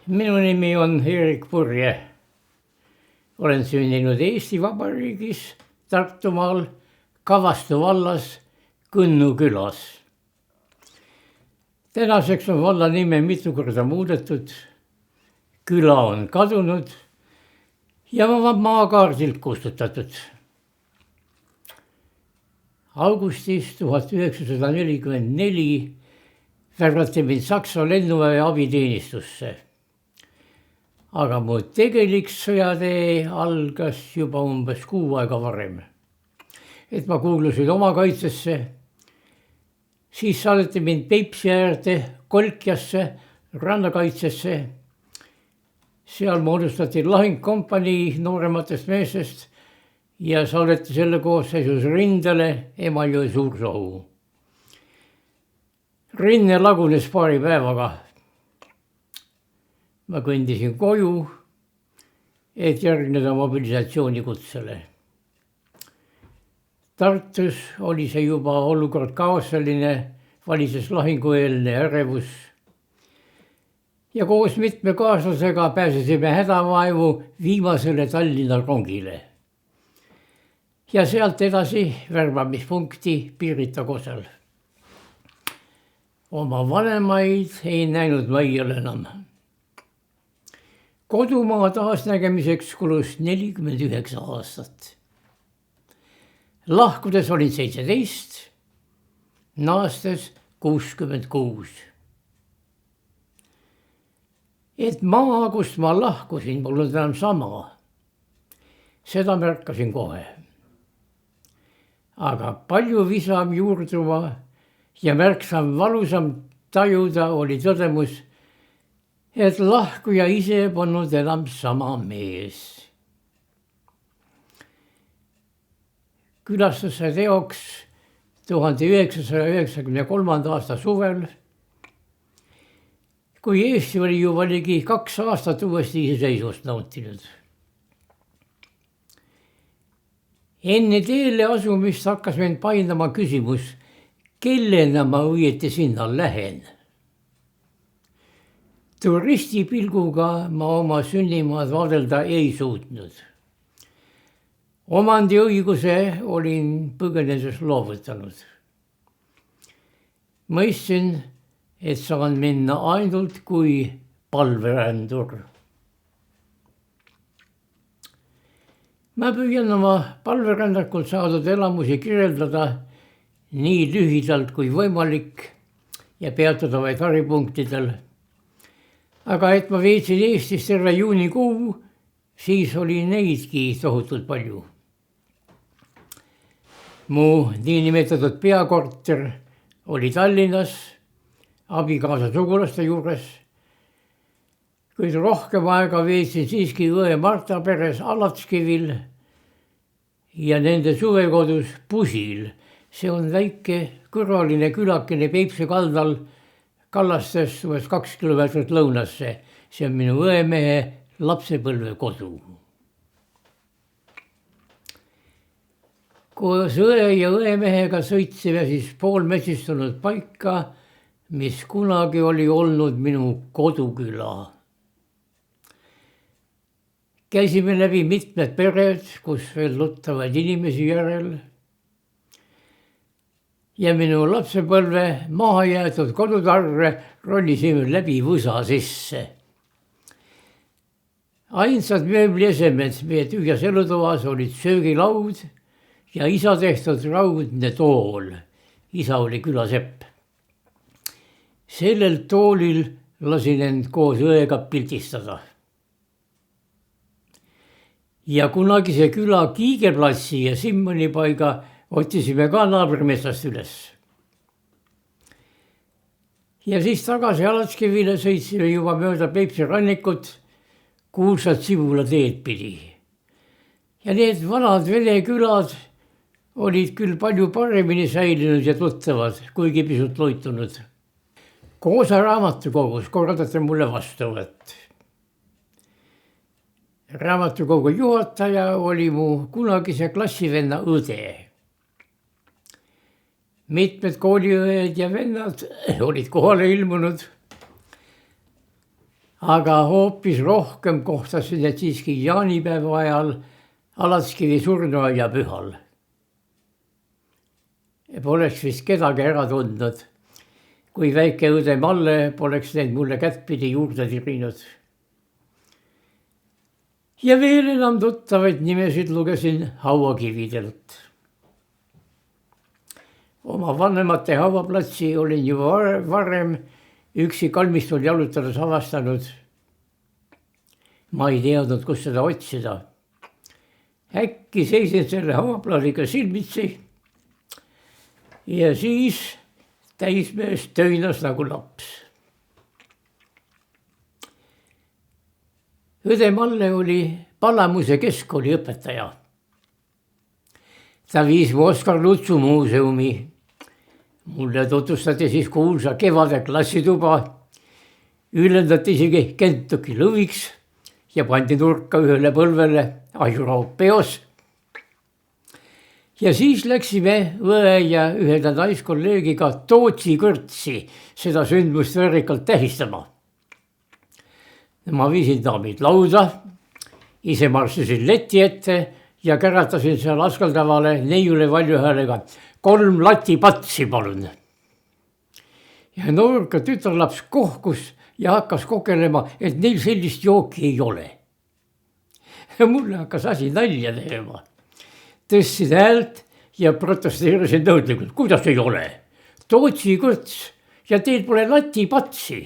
Minu nimi on Erik Purje. Olen sündinud Eesti Vabariigis, Tartumaal, Kavastu vallas, Kõnnu külas. Tänaseks on valla nime mitu korda muudetud, küla on kadunud ja maakaardilt kustutatud. Augustis 1944 värvati mind Saksa lennuväe abiteenistusse. Aga mu tegelik sõjatee algas juba umbes 6 aega varem. Et ma kuulusin oma kaitsesse, siis saadeti mind Peipsi äärde, Kolkjasse, rannakaitsesse. Seal moodustati lahingkompanii noorematest meestest ja saadeti selle koosseisus rindele Emajõe Suursohu. Rinne lagunes paari päevaga. Ma kõndisin koju, et järgneda mobilisatsioonikutsulle. Tartus oli see juba olukord kaoseline, valitses lahingueelne ärevus. Ja koos mitme kaaslasega pääsesime hädavaevu viimasele Tallinna rongile. Ja sealt edasi värbamispunkti Pirita Kosel. Oma vanemaid ei näinud ma iial enam. Kodumaa taasnägemiseks kulus 49 aastat. Lahkudes olin 17, naastes 66. Et maa, kust ma lahkusin, polnud enam sama. Seda märkasin kohe. Aga palju visam juurduma ja märksam valusam tajuda oli tõdemus, et lahkuja ise polnud enam sama mees. Külastuse teoks 1993. aasta suvel, kui Eesti oli juba ligi 2 aastat uuesti iseseisvust nautinud. Enne teele asumist hakkas mind paindama küsimus, kellena ma õieti sinna lähen. Turistipilguga ma oma sünnimaad vaadelda ei suutnud. Omandiõiguse olin põgenedes loovutanud. Mõistsin, et saan minna ainult kui palverändur. Ma püüan oma palverändakult saadud elamusi kirjeldada nii lühidalt kui võimalik ja peatuda vaid haripunktidel. Aga et ma veetsin Eestis terve juunikuu, siis oli neidki tohutult palju. Mu niinimetatud peakorter oli Tallinnas, abikaasa sugulaste juures, kuid rohkem aega veetsin siiski õe Marta peres Alatskivil ja nende suvekodus Pusil. See on väike kõrvaline külakene Peipsi kaldal Kallastest 2 kilomeetrit lõunasse. See on minu õemehe lapsepõlve kodu. Koos õe ja õemehega sõitsime siis poolmesistunud paika, mis kunagi oli olnud minu koduküla. Käisime läbi mitmed pered, kus veel tuttavaid inimesi järel. Ja minu lapsepõlve maha jäetud kodutarre rollisime läbi võsa sisse. Ainsad mööbliesemed meie tühjas elutoas olid söögilaud ja isa tehtud raudne tool. Isa oli külasepp. Sellel toolil lasin end koos õega pildistada. Ja kunagise küla Kiigerplatsi ja Simmoni paiga otsisime ka naabrimetsast üles. Ja siis tagasi Alatskivile sõitsime juba mööda Peipsi rannikut, kuulsad Sibula teed pidi. Ja need vanad vene külad olid küll palju paremini säilinud ja tuttavad, kuigi pisut loitunud. Koosa raamatukogus korraldati mulle vastuvõtt. Raamatukogu juhataja oli mu kunagise klassivenna õde. Mitmed kooliõed ja vennad olid kohale ilmunud. aga hoopis rohkem kohtasin need siiski jaanipäeva ajal Alatskivi surnuaia pühal. Poleks vist kedagi ära tundnud, kui väike õde Malle poleks neid mulle kättpidi juurde tirinud. Ja veel enam tuttavaid nimesid lugesin hauakividelt. Oma vanemate hauaplatsi olin juba varem üksi kalmistul jalutades avastanud. Ma ei teadnud, kus seda otsida. Äkki seisin selle hauaplaadiga silmitsi ja siis täismees töinas nagu laps. Õde Malle oli Palamuse keskkooli õpetaja. Ta viis Oskar Lutsu muuseumi. Mulle tutvustati siis kuulsa kevade klassituba, ülendati isegi Kentucky lõviks ja pandi nurka ühele põlvele ajuraud peos. Ja siis läksime õe ja ühe naiskolleegiga Tootsi kõrtsi seda sündmust väärikalt tähistama. Ma viisin daamid lauda, ise marssisin leti ette ja käratasin seal askaldavale neiule valju häälega 3 latipatsi palun. Ja noorka tütarlaps kohkus ja hakkas kogelema, et neil sellist jooki ei ole. Ja mulle hakkas asi nalja tegema. Tõstsin häält ja protesteerisin nõudlikult, kuidas ei ole. Tootsi kõrts ja teil pole latipatsi.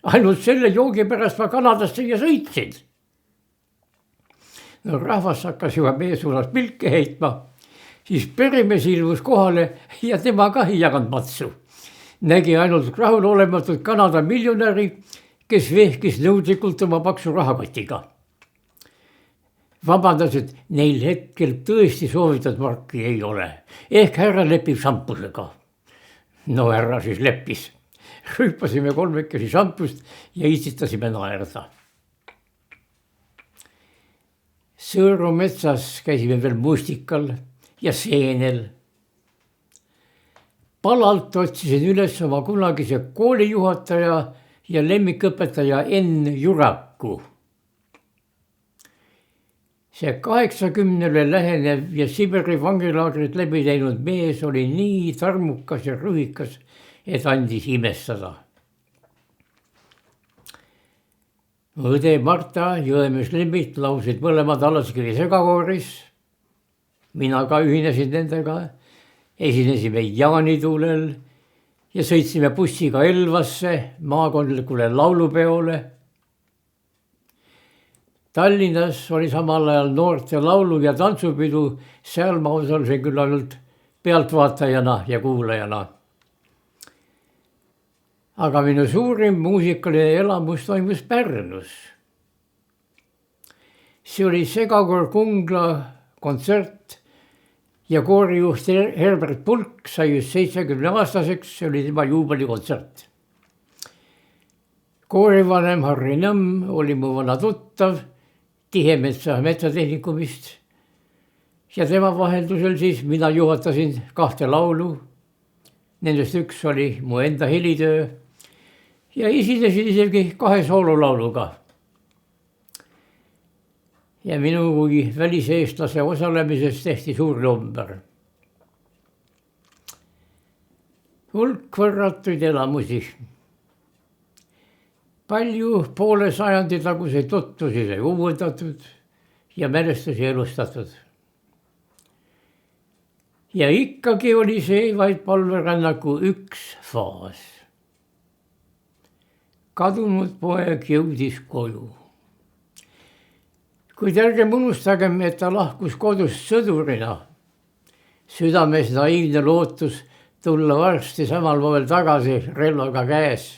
Ainult selle joogi pärast ma Kanadasse ja sõitsin. No rahvas hakkas juba meie suunas pilke heitma. Siis peremees ilmus kohale ja tema ka ei jaganud matsu. Nägi ainult rahulolematut Kanada miljonäri, kes vehkis nõudlikult oma paksu rahakotiga. Vabandas, et neil hetkel tõesti soovitud marki ei ole. Ehk härra lepib šampusega. No härra siis leppis. Rüüpasime kolmekesi šampust ja istitasime naerda. Sõõru metsas käisime veel mustikal ja seenel. Palalt otsisin üles oma kunagise koolijuhataja ja lemmikõpetaja Enn Juraku. See 80-le lähenev ja Siberi vangilaagrit läbi teinud mees oli nii tarmukas ja rõhikas, et andis imestada. Õde Marta ja õemees Lembit laulsid mõlemad Alatskivi segakooris. Mina ka ühinesin nendega, esinesime jaanituulel ja sõitsime bussiga Elvasse maakondlikule laulupeole. Tallinnas oli samal ajal noorte laulu- ja tantsupidu, seal ma osalesin küll ainult pealtvaatajana ja kuulajana. Aga minu suurim muusikaline elamus toimus Pärnus. See oli segakoor Kungla kontsert ja koorijuht Herbert Pulk sai just 70-aastaseks, see oli tema juubelikontsert. Koorivanem Harri Nõmm oli mu vana tuttav Tihemetsa metsatehnikumist ja tema vaheldusel siis mina juhatasin 2 laulu. Nendest üks oli mu enda helitöö ja esinesin isegi 2 soololauluga. Ja minu kui väliseestlase osalemisest tehti suur number. Hulk võrratuid elamusi. Palju poole sajandi taguseid tutvusi sai uuendatud ja mälestusi elustatud. Ja ikkagi oli see vaid palverännaku üks faas. Kadunud poeg jõudis koju. Kuid ärgem unustagem, et ta lahkus kodust sõdurina. Südames naiivne lootus tulla varsti samal moel tagasi relvaga käes.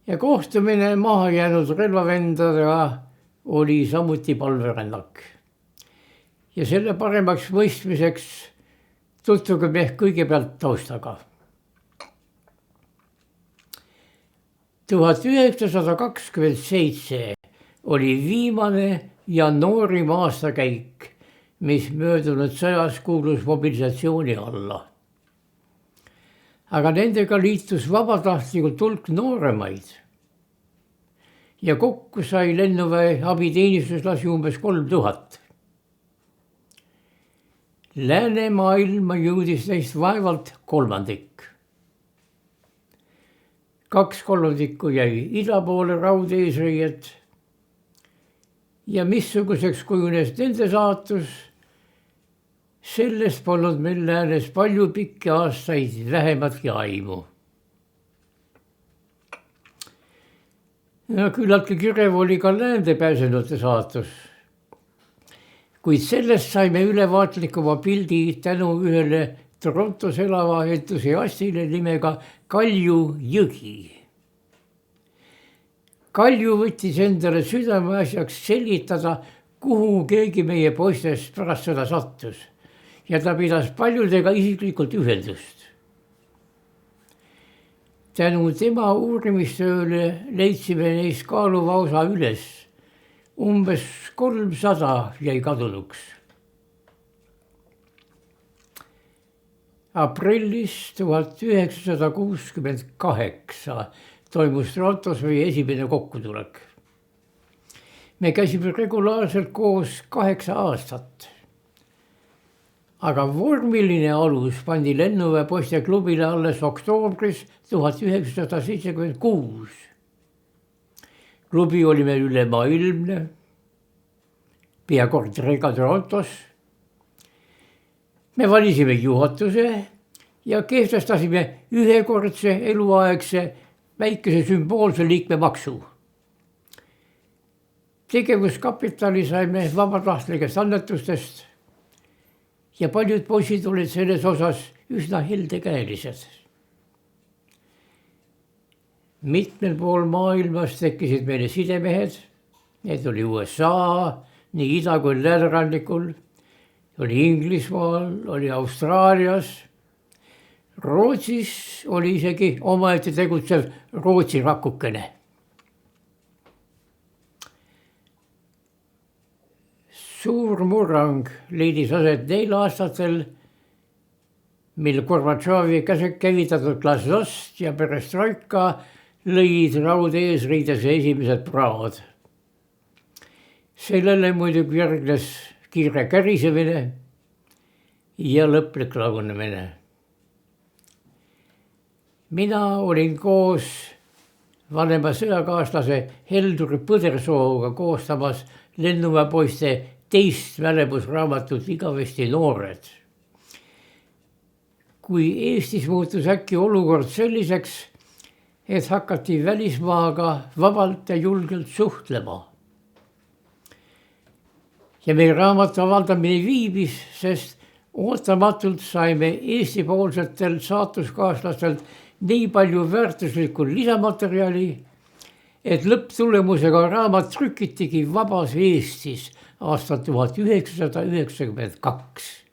Ja kohtumine maha jäänud relvavendadega oli samuti palverännak. Ja selle paremaks mõistmiseks tutvugem ehk kõigepealt taustaga. 1927 oli viimane ja noorim aastakäik, mis möödunud sõjas kuulus mobilisatsiooni alla. aga nendega liitus vabatahtlikult hulk nooremaid. Ja kokku sai lennuväe abiteenistuslasi umbes 3000. Läänemaailma jõudis neist vaevalt kolmandik. 2/3 jäi ida poole raudeesriiet. Ja missuguseks kujunes nende saatus, sellest polnud meil läänes palju pikki aastaid vähematki aimu. Ja küllaltki kirev oli ka läände pääsenute saatus. Kuid sellest saime ülevaatlikuma pildi tänu ühele Torontos elava entusiastile nimega Kalju Jõgi. Kalju võttis endale südameasjaks selgitada, kuhu keegi meie poistest pärast seda sattus ja ta pidas paljudega isiklikult ühendust. Tänu tema uurimistööle leidsime neist kaaluva osa üles. Umbes 300 jäi kadunuks. Aprillis 1968 toimus Torontos meie esimene kokkutulek. Me käisime regulaarselt koos 8 aastat. Aga vormiline alus pandi lennuväe poiste klubile alles oktoobris 1976. Klubi oli meil ülemaailmne, pea korteriga Torontos. Me valisime juhatuse ja kehtestasime ühekordse eluaegse väikese sümboolse liikmemaksu. Tegevuskapitali saime vabatahtlikest annetustest ja paljud poisid olid selles osas üsna heldekäelised. Mitmel pool maailmas tekkisid meile sidemehed, need oli USA, nii ida kui läänerannikul, oli Inglismaal, oli Austraalias, Rootsis oli isegi omaette tegutsev Rootsi rakukene. Suur murrang leidis aset neil aastatel, mil Gorbatšovi käivitatud glasnost ja perestroika lõid raudeesriidesse esimesed praod. Sellele muidugi järgnes kiire kärisemine ja lõplik lagunemine. Mina olin koos vanema sõjakaaslase Heldur Põdersooga koostamas lennuväepoiste teist välemusraamatut Igavesti noored. Kui Eestis muutus äkki olukord selliseks, et hakati välismaaga vabalt ja julgelt suhtlema. Ja meie raamatu avaldamine viibis, sest ootamatult saime Eesti-poolsetelt saatuskaaslastelt nii palju väärtuslikku lisamaterjali, et lõpptulemusega raamat trükitigi vabas Eestis aastal 1992.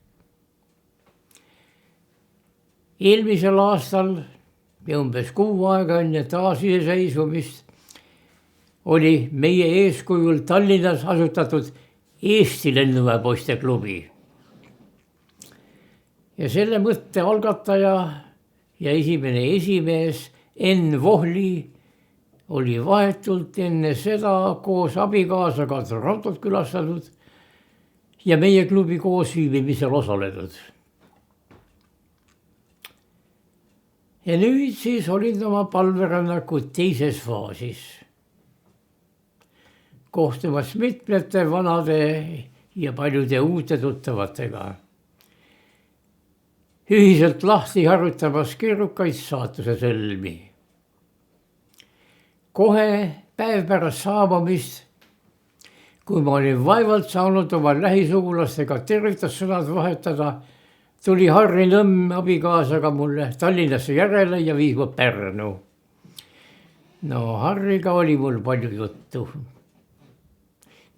Eelmisel aastal ja umbes 6 aega enne taasiseseisvumist oli meie eeskujul Tallinnas asutatud Eesti lennuväepoiste klubi. Ja selle mõtte algataja ja esimene esimees Enn Vohli oli vahetult enne seda koos abikaasaga Torontot külastanud ja meie klubi koosviibimisel osalenud. Ja nüüd siis olid oma palverännaku teises faasis. Kohtumas mitmete vanade ja paljude uute tuttavatega. Ühiselt lahti harjutamas keerukaid saatuse sõlmi. Kohe päev pärast saabumist, kui ma olin vaevalt saanud oma lähisugulastega tervitussõnad vahetada, tuli Harri Nõmm abikaasaga mulle Tallinnasse järele ja viis mu Pärnu. No Harriga oli mul palju juttu.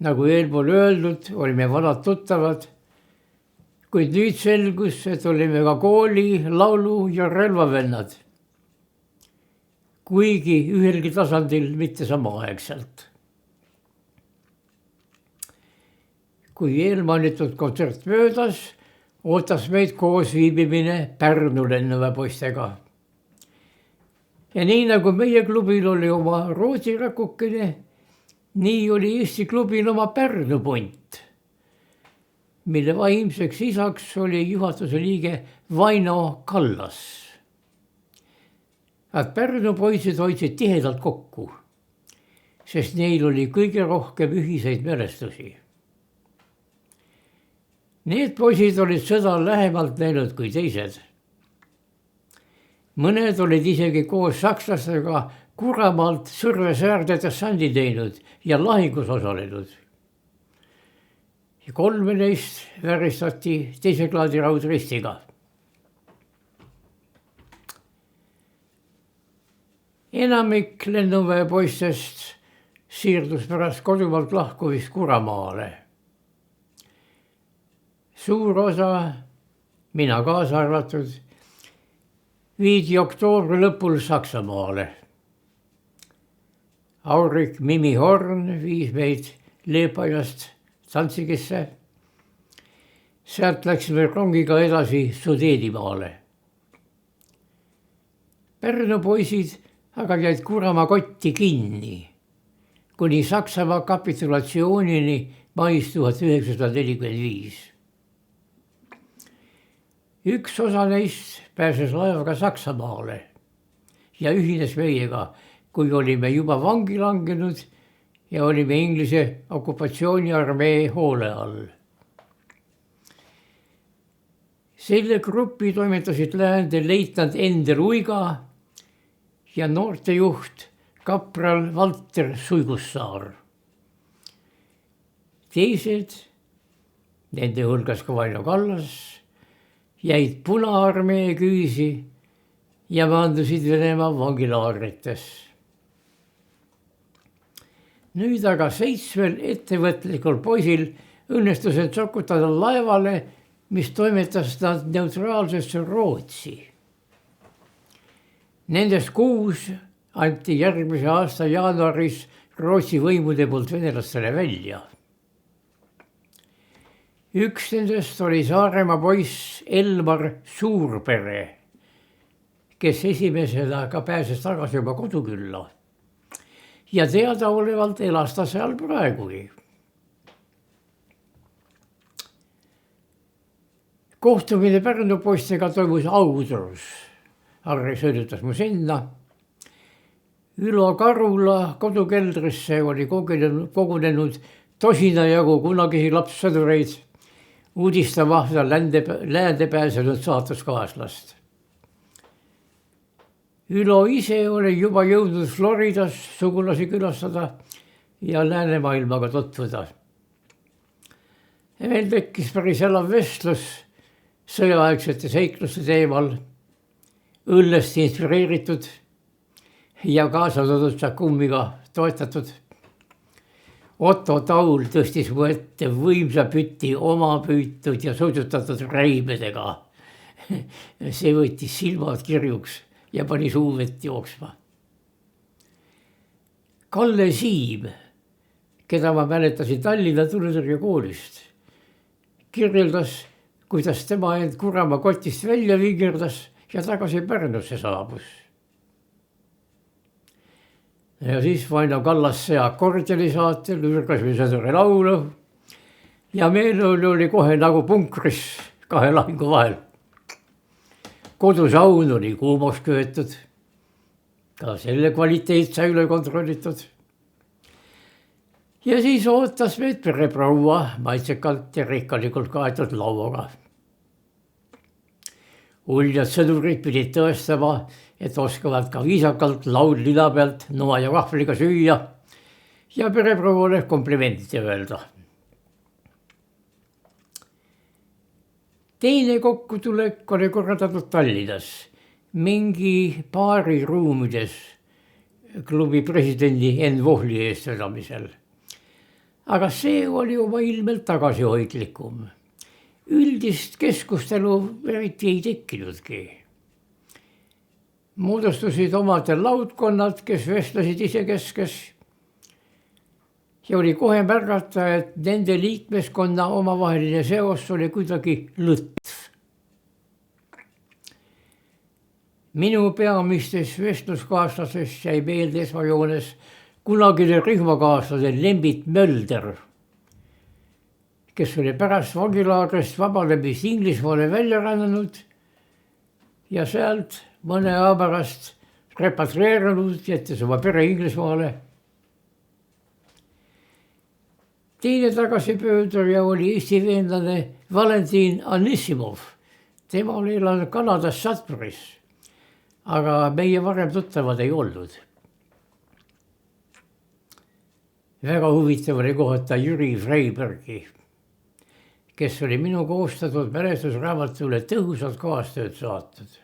Nagu eelpool öeldud, olime vanad tuttavad, kuid nüüd selgus, et olime ka kooli, laulu ja relvavennad. Kuigi ühelgi tasandil mitte samaaegselt. Kui eelmainitud kontsert möödas, ootas meid koos viibimine Pärnu lennuväepoistega. ja nii nagu meie klubil oli oma Rootsi rakukene, nii oli Eesti klubil oma Pärnu punt, mille vaimseks isaks oli juhatuse liige Vaino Kallas. Nad Pärnu poisid hoidsid tihedalt kokku, sest neil oli kõige rohkem ühiseid mälestusi. Need poisid olid sõda lähemalt näinud kui teised. Mõned olid isegi koos sakslastega Kuramaalt Sõrvesäärde dessandi teinud ja lahingus osalenud. 3 neist väristati 2. klaadi raudristiga. Enamik lennuväe poistest siirdus pärast kodumaalt lahkuvist Kuramaale. Suur osa, mina kaasa arvatud, viidi oktoobri lõpul Saksamaale. Aurik Mimi Horn viis meid Leepajast Danzigisse. Sealt läksime rongiga edasi Sudeedimaale. Pärnu poisid aga jäid Kuramaa kotti kinni kuni Saksamaa kapitulatsioonini mais 1945. Üks osa neist pääses laevaga Saksamaale ja ühines meiega, kui olime juba vangi langenud ja olime Inglise okupatsiooniarmee hoole all. Selle gruppi toimetasid läände leitnant Ender Uiga ja noortejuht kapral Valter Suigussaar. Teised, nende hulgas ka Vaino Kallas, jäid Punaarmee küüsi ja maandusid Venemaa vangilaagrites. Nüüd aga 7 ettevõtlikul poisil õnnestus end sokutada laevale, mis toimetas nad neutraalsesse Rootsi. Nendest 6 anti järgmise aasta jaanuaris Rootsi võimude poolt venelastele välja. Üks nendest oli Saaremaa poiss Elmar Suurpere, kes esimesena ka pääses tagasi oma kodukülla ja teadaolevalt elas ta seal praegugi. Kohtumine Pärnu poistega toimus Audrus. Harri sõidutas mu sinna. Ülo Karula kodukeldrisse oli kogunenud tosina jagu kunagisi lapssõdureid uudistama läände pääsenud saatuskaaslast. Ülo ise oli juba jõudnud Floridas sugulasi külastada ja läänemaailmaga tutvuda. Meil tekkis päris elav vestlus sõjaaegsete seikluste teemal, õllest inspireeritud ja kaasatoodud Tšakumiga toetatud. Otto Taul tõstis mu ette võimsa püti oma püütud ja suitsutatud räimedega. See võttis silmad kirjuks ja pani suuvett jooksma. Kalle Siim, keda ma mäletasin Tallinna tuletõrjekoolist, kirjeldas, kuidas tema end Kuramaa kotist välja vingerdas ja tagasi Pärnusse saabus. Ja siis Vaino Kallasse akordioni saatel ürgasime sõduri laulu ja meeleolu oli kohe nagu punkris 2 lahingu vahel. Kodusaun oli kuumaks köetud, ka selle kvaliteet sai üle kontrollitud. Ja siis ootas meid pereproua maitsekalt ja rikkalikult kaetud lauaga. Uljad sõdurid pidid tõestama, et oskavad ka viisakalt laudlina pealt noa ja vahvliga süüa ja pereproole komplimenti öelda. Teine kokkutulek oli korraldatud Tallinnas mingi baari ruumides klubi presidendi Enn Vohli eestvedamisel. Aga see oli oma ilmelt tagasihoidlikum. Üldist keskustelu eriti ei tekkinudki. Moodustusid omadel laudkonnad, kes vestlesid isekeskes ja oli kohe märgata, et nende liikmeskonna omavaheline seos oli kuidagi lõtv. Minu peamistest vestluskaaslasest jäi meelde esmajoones kunagine rühmakaaslane Lembit Mölder, kes oli pärast vangilaagrist vabanemist Inglismaale välja rännanud ja sealt mõne aja pärast repatrieerunud, jättes oma pere Inglismaale. Teine tagasipöörduja oli Eesti veenlane Valentin Anissimov. Tema oli elanud Kanadas Sudbury's, aga meie varem tuttavad ei olnud. Väga huvitav oli kohata Jüri Freibergi, kes oli minu koostatud mälestusraamatule tõhusalt kaastööd saatnud.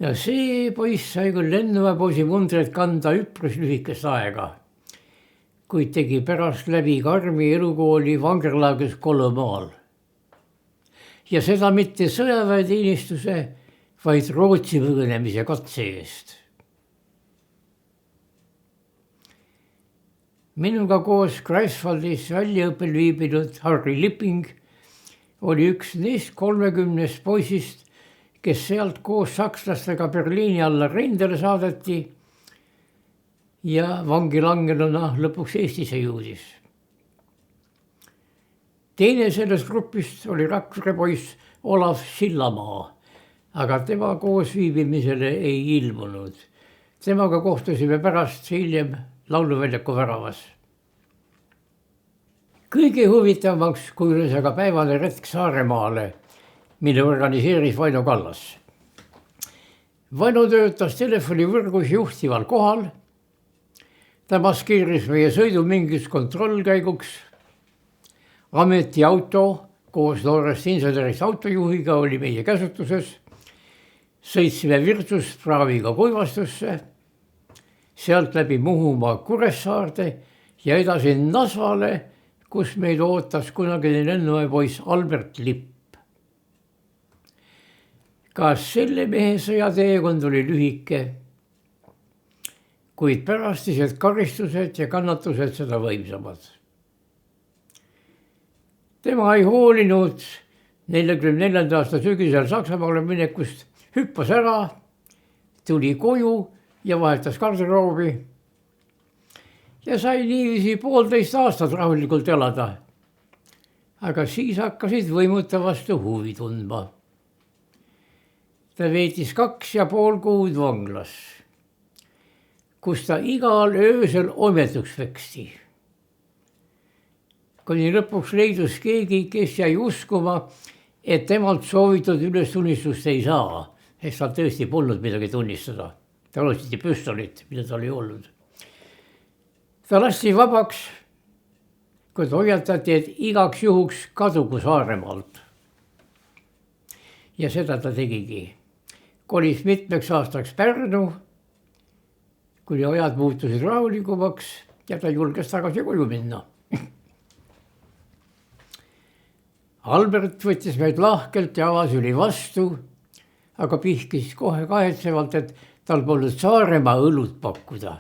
Ja see poiss sai küll lennuväepoisi mundrit kanda üpris lühikest aega, kuid tegi pärast läbi karmi elukooli vangerlaagris Kolomaal. Ja seda mitte sõjaväeteenistuse, vaid Rootsi põgenemise katse eest. Minuga koos Greifswaldis väljaõppel viibinud Harry Lipping oli üks neist 30 poisist, kes sealt koos sakslastega Berliini alla rindele saadeti ja vangi langenuna lõpuks Eestisse jõudis. Teine sellest grupist oli Rakvere poiss Olav Sillamaa, aga tema koos viibimisele ei ilmunud. Temaga kohtusime pärast hiljem lauluväljaku väravas. Kõige huvitavamaks kujunes aga päevane retk Saaremaale, mille organiseeris Vaino Kallas. Vaino töötas telefonivõrgus juhtival kohal. Ta maskeeris meie sõidu mingiks kontrollkäiguks. Ametiauto koos noorest insenerist autojuhiga oli meie käsutuses. Sõitsime Virtsuspraaviga Kuivastusse, sealt läbi Muhumaa Kuressaarde ja edasi Nasvale, kus meid ootas kunagine lennuväepoiss Albert Lipp. Ka selle mehe sõjateekond oli lühike, kuid pärastised karistused ja kannatused seda võimsamad. Tema ei hoolinud 44. aasta sügisel Saksamaale minekust, hüppas ära, tuli koju ja vahetas garderoobi ja sai niiviisi 1,5 aastat rahulikult elada. Aga siis hakkasid võimuta vastu huvi tundma. Ta veetis 2,5 kuud vanglas, kus ta igal öösel ometuks peksti. Kuni lõpuks leidus keegi, kes jäi uskuma, et temalt soovitud ülestunnistust ei saa, sest tal tõesti polnud midagi tunnistada. Tal otsiti püstolit, mida tal ei olnud. Ta lasti vabaks, kuid hoiatati, et igaks juhuks kadugu Saaremaalt. Ja seda ta tegigi. Kolis mitmeks aastaks Pärnu, kuni ajad muutusid rahulikumaks ja ta julges tagasi koju minna. Albert võttis meid lahkelt ja avasüli vastu, aga pihkis kohe kahetsevalt, et tal polnud Saaremaa õlut pakkuda.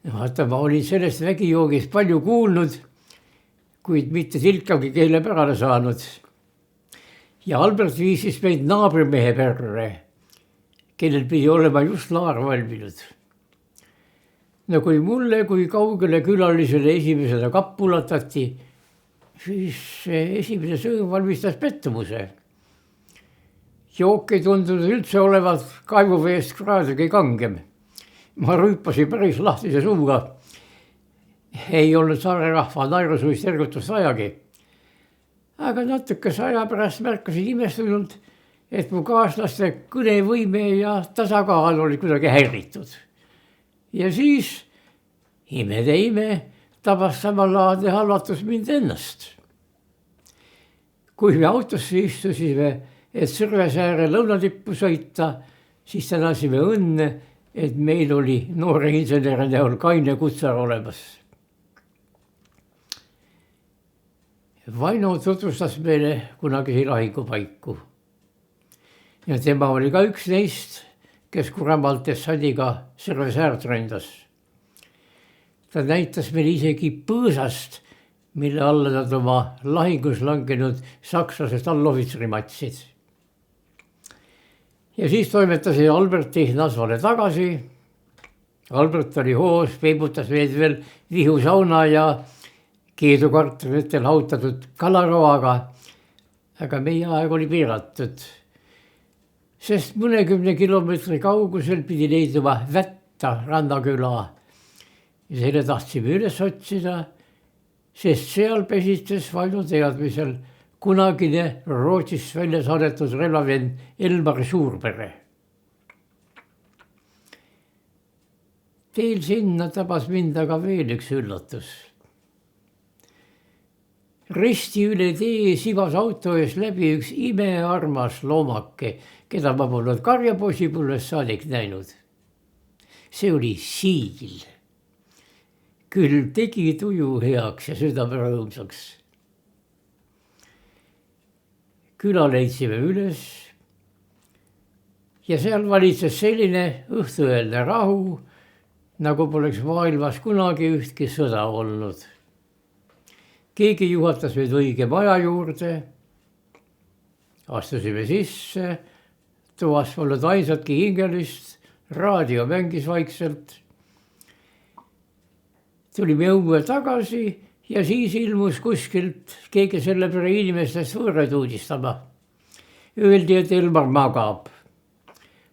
Vaata, ma olin sellest vägijoogist palju kuulnud, kuid mitte tilkagi keele pärale saanud. Ja Albert viisis meid naabrimehe perre, kellel pidi olema just laar valminud. No kui mulle kui kaugele külalisele esimesena kapp ulatati, siis esimene sõõm valmistas pettumuse. Jook ei tundunud üldse olevat kaevuveest kraadagi kangem. Ma rüüpasin päris lahtise suuga. Ei olnud saare rahva naerusuist ergutust vajagi. Aga natukese aja pärast märkasin imestunult, et mu kaaslaste kõnevõime ja tasakaal oli kuidagi häiritud. Ja siis, imede ime, tabas samalaadne halvatus mind ennast. Kui me autosse istusime, et Sõrvesääre lõunatippu sõita, siis tänasime õnne, et meil oli noore inseneri näol kaine kutsar olemas. Vaino tutvustas meile kunagisi lahingupaiku. Ja tema oli ka üks neist, kes Kuramalt dessadiga Sõrvesäärt rändas. Ta näitas meile isegi põõsast, mille alla nad oma lahingus langenud sakslasest allohvitseri matsid. ja siis toimetasin Alberti Nasvale tagasi. Albert oli hoos, peibutas meid veel Vihu sauna ja Keedu kartulitel hautatud kalaroaga. Aga meie aeg oli piiratud, sest mõnekümne kilomeetri kaugusel pidi leiduma Vätta rannaküla. Ja selle tahtsime üles otsida, sest seal pesistes vainu teadmisel kunagine Rootsist välja saadetud relvavend Elmar Suurpere. Teel sinna tabas mind aga veel üks üllatus. Risti üle tee sibas auto ees läbi üks imearmas loomake, keda ma polnud karjapoisipõlvest saadik näinud. See oli siil. Küll tegi tuju heaks ja südame rõõmsaks. Küla leidsime üles ja seal valitses selline õhtuöelne rahu, nagu poleks maailmas kunagi ühtki sõda olnud. Keegi juhatas meid õige maja juurde. Astusime sisse, toas polnud ainsatki hingelist, raadio mängis vaikselt. Tulime õue tagasi ja siis ilmus kuskilt keegi selle pere inimestest võõraid uudistama. Öeldi, et Elmar magab,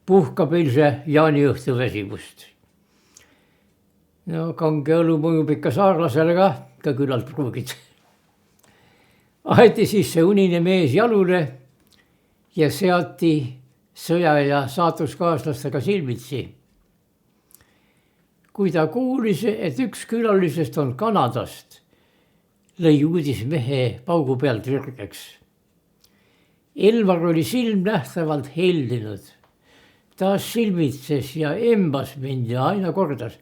puhkab eilse jaaniõhtu väsimust. No kange õlu mõjub ikka saarlasele ka küllalt pruugid. Aeti siis see unine mees jalule ja seati sõja ja saatuskaaslastega silmitsi. Kui ta kuulis, et üks külalisest on Kanadast, lõi uudis mehe paugu pealt virgeks. Elmar oli silmnähtavalt heldinud. Ta silmitses ja embas mind ja aina kordas.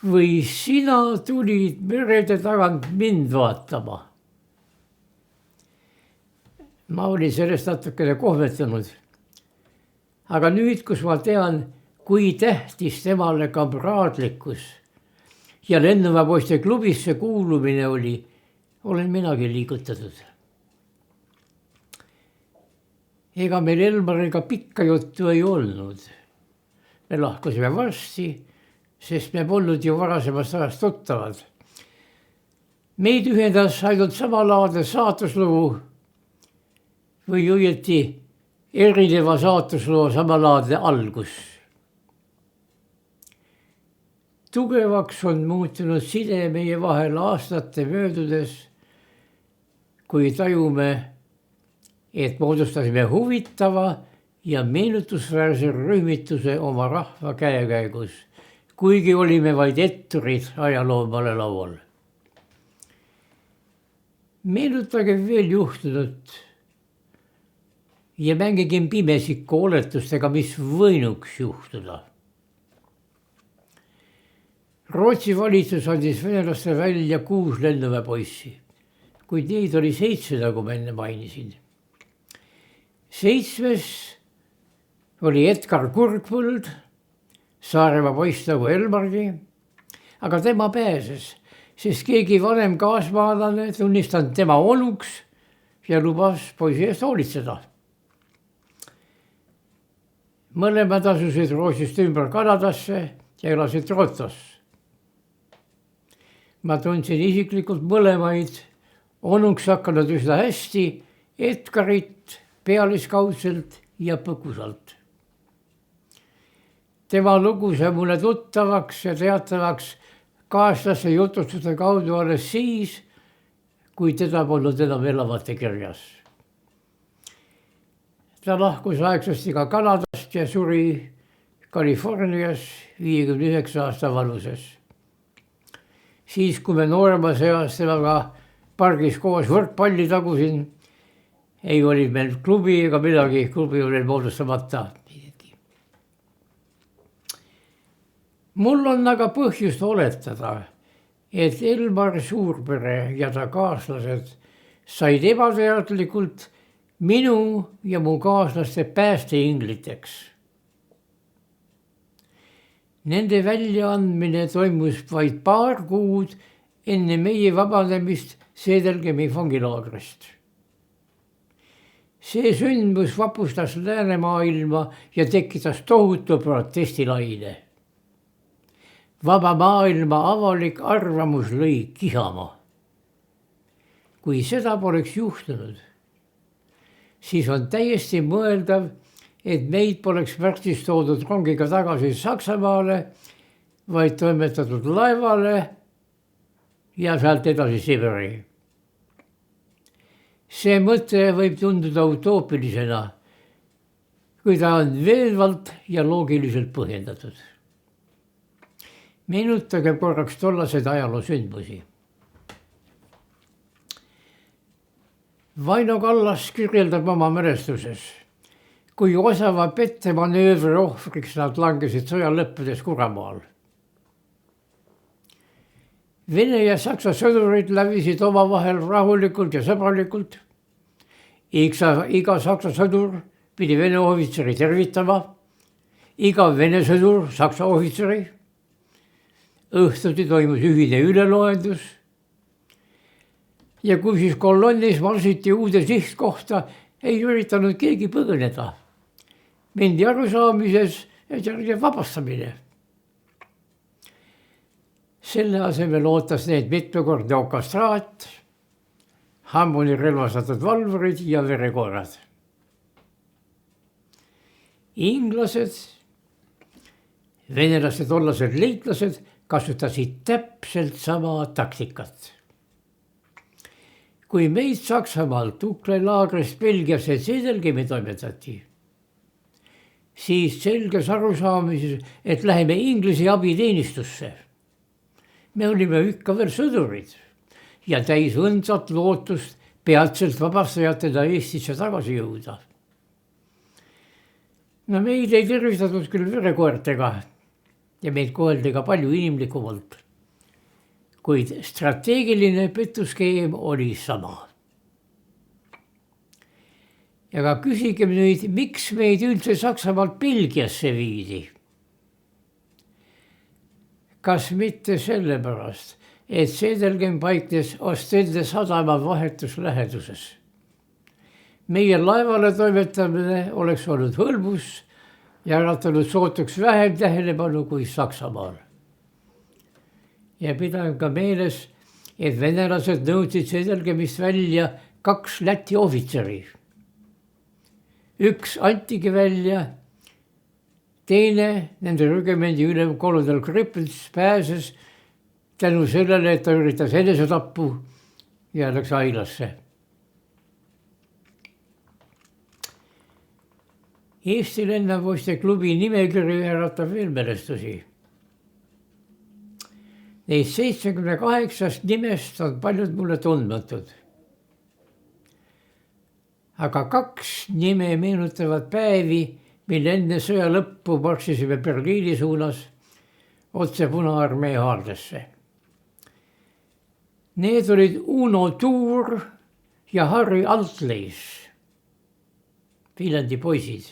Või sina tulid merede tagant mind vaatama? Ma olin sellest natukene kohmetanud. Aga nüüd, kus ma tean, kui tähtis temale kamraadlikkus ja lennuväepoiste klubisse kuulumine oli, olen minagi liigutatud. Ega meil Elmariga pikka juttu ei olnud. Me lahkusime varsti, sest me polnud ju varasemast ajast tuttavad. Meid ühendas ainult samalaadne saatuslugu või õieti erineva saatusloo samalaadne algus. Tugevaks on muutunud side meie vahel aastate möödudes, kui tajume, et moodustasime huvitava ja meenutusväärse rühmituse oma rahva käekäigus, kuigi olime vaid etturid ajaloomale laual. Meenutage veel juhtunut ja mängigem pimesiku oletustega, mis võinuks juhtuda. Rootsi valitsus andis venelaste välja 6 lennuväepoissi, kuid neid oli 7, nagu ma enne mainisin. 7 oli Edgar Kurgpõld, Saaremaa poiss nagu Elmargi, aga tema pääses, sest keegi vanem kaasmaalane tunnistanud tema onuks ja lubas poisi eest hoolitseda. Mõlemad asusid Rootsist ümber Kanadasse ja elasid Torontos. Ma tundsin isiklikult mõlemaid, onuks hakanud üsna hästi, Edgarit pealiskaudselt ja põgusalt. Tema lugu sai mulle tuttavaks ja teatavaks kaaslaste jutustuste kaudu alles siis, kui teda polnud enam elavate kirjas. Ta lahkus aegsasti ka Kanadast ja suri Californias 59 aasta vanuses. Siis, kui me nooremas eas temaga pargis koos võrkpalli tagusin, ei oli meil klubi ega midagi, klubi oli moodustamata. Mul on aga põhjust oletada, et Elmar Suurpere ja ta kaaslased said ebateadlikult minu ja mu kaaslaste päästeingliteks. Nende väljaandmine toimus vaid paar kuud enne meie vabanemist Seedelgemi fangilaagrist. See sündmus vapustas läänemaailma ja tekitas tohutu protestilaine. Vaba maailma avalik arvamus lõi kihama. Kui seda poleks juhtunud, siis on täiesti mõeldav, et meid poleks märtsis toodud rongiga tagasi Saksamaale, vaid toimetatud laevale ja sealt edasi Siberi. See mõte võib tunduda utoopilisena, kui ta on veenvalt ja loogiliselt põhjendatud. Meenutage korraks tollaseid ajaloosündmusi. Vaino Kallas kirjeldab oma mälestuses, kui osava pettemanöövri ohvriks nad langesid sõja lõppedes Kuramaal. Vene ja Saksa sõdurid lävisid omavahel rahulikult ja sõbralikult. Iga Saksa sõdur pidi Vene ohvitseri tervitama, iga Vene sõdur Saksa ohvitseri. Õhtuti toimus ühine üleloendus. Ja kui siis kolonnis marsiti uude sihtkohta, ei üritanud keegi põgeneda. Mindi arusaamises, et oli vabastamine. Selle asemel ootas need mitmekordne okastraat, hambuni relvastatud valvurid ja verekoorad. Inglased, venelaste tollased liitlased kasutasid täpselt sama taktikat. Kui meid Saksamaalt Ukle laagrist Belgiasse Sedelgemi toimetati, siis selges arusaamises, et läheme Inglise abiteenistusse. Me olime ikka veel sõdurid ja täis õndsat lootust peatselt vabastajatena Eestisse tagasi jõuda. No meid ei tervitatud küll verekoertega ja meid koheldi ka palju inimlikumalt, kuid strateegiline petuskeem oli sama. Ja ka küsigem nüüd, miks meid üldse Saksamaalt Belgiasse viidi? Kas mitte sellepärast, et Sedelgem paiknes Ostende sadama vahetus läheduses. Meie laevale toimetamine oleks olnud hõlbus ja äratanud sootuks vähem tähelepanu kui Saksamaal. Ja pidan ka meeles, et venelased nõudsid Sedelgemist välja 2 Läti ohvitseri. Üks antigi välja, teine nende rügemendi ülem kolonel Krippels pääses tänu sellele, et ta üritas enesetappu ja läks hailasse. Eesti lennapoiste klubi nimekiri äratab veel mälestusi. Neist 78 nimest on paljud mulle tundmatud. Aga 2 nime meenutavad päevi, mil enne sõja lõppu marsisime Berliini suunas otse Punaarmee haardesse. Need olid Uno Tuur ja Harry Altleis, Viljandi poisid.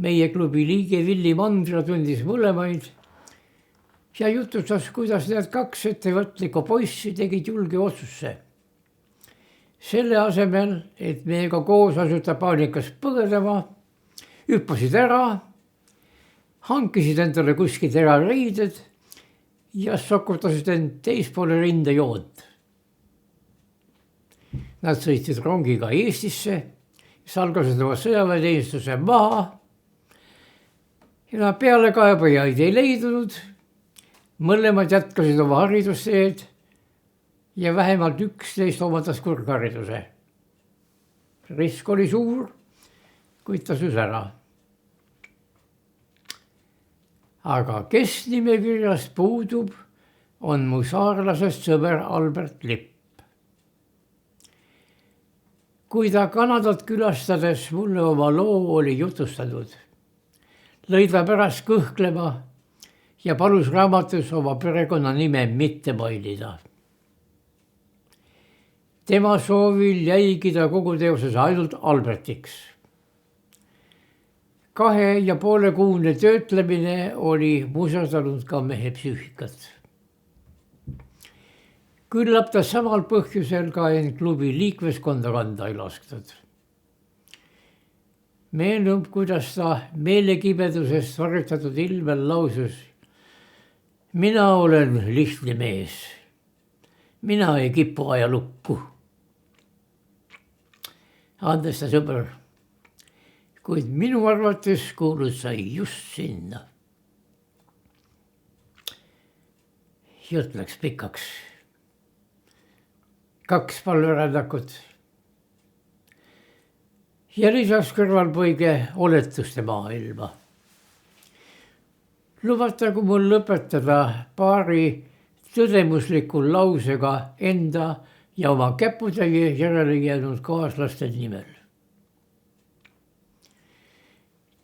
Meie klubi liige Villi Mandra tundis mõlemaid ja jutustas, kuidas need 2 ettevõtlikku poissi tegid julge otsuse. Selle asemel, et meiega koos asuta paanikas põgenema, hüppasid ära, hankisid endale kuskil erariided ja sokutasid end teispoole rindejoont. Nad sõitsid rongiga Eestisse, salgasid oma sõjaväeteenistuse maha ja pealekaebajaid ei leidunud. Mõlemad jätkasid oma haridusteed ja vähemalt 11 omandas kõrghariduse. Risk oli suur, kuid tasus ära. Aga kes nimekirjast puudub, on mu saarlasest sõber Albert Lipp. Kui ta Kanadat külastades mulle oma loo oli jutustanud, lõi ta pärast kõhklema ja palus raamatus oma perekonna nime mitte mainida. Tema soovil jäigi ta kogu teoses ainult Albertiks. 2,5-kuune töötlemine oli muserdanud ka mehe psüühikat. Küllap ta samal põhjusel ka end klubi liikmeskonda kanda ei lastud. meenub, kuidas ta meelekibedusest varjutatud ilmel lausus: mina olen lihtne mees, mina ei kipu ajalukku. Andesta sõber, kuid minu arvates kuulud sa just sinna. Jutt läks pikaks. 2 palverändakut ja lisaks kõrvalpõige oletuste maailma. Lubatagu mul lõpetada paari tõdemusliku lausega enda ja oma käputäie järele jäänud kaaslaste nimel.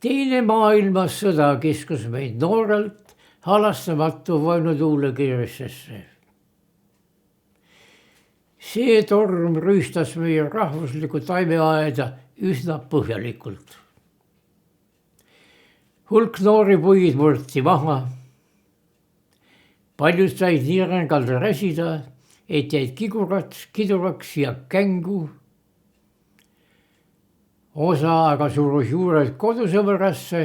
Teine maailmasõda kiskus meid noorelt halastamatu vaenutuule keerisesse. See torm rüüstas meie rahvuslikku taimeaeda üsna põhjalikult. Hulk noori puid murti maha. Paljud said nii rängalt räsida, et jäid kiduraks ja kängu. Osa aga surus juured kodusõbrasse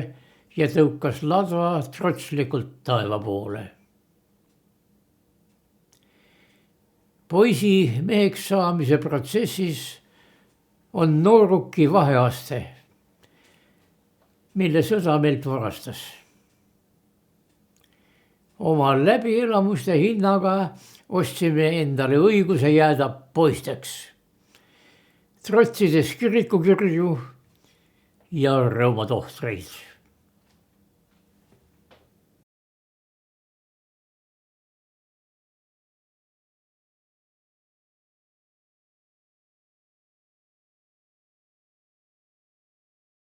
ja tõukas ladva trotslikult taeva poole. Poisi meheks saamise protsessis on nooruki vaheaste, mille sõda meilt varastas. Oma läbielamuste hinnaga ostsime endale õiguse jääda poisteks, trotsides kirikukirju ja reumatohtreid.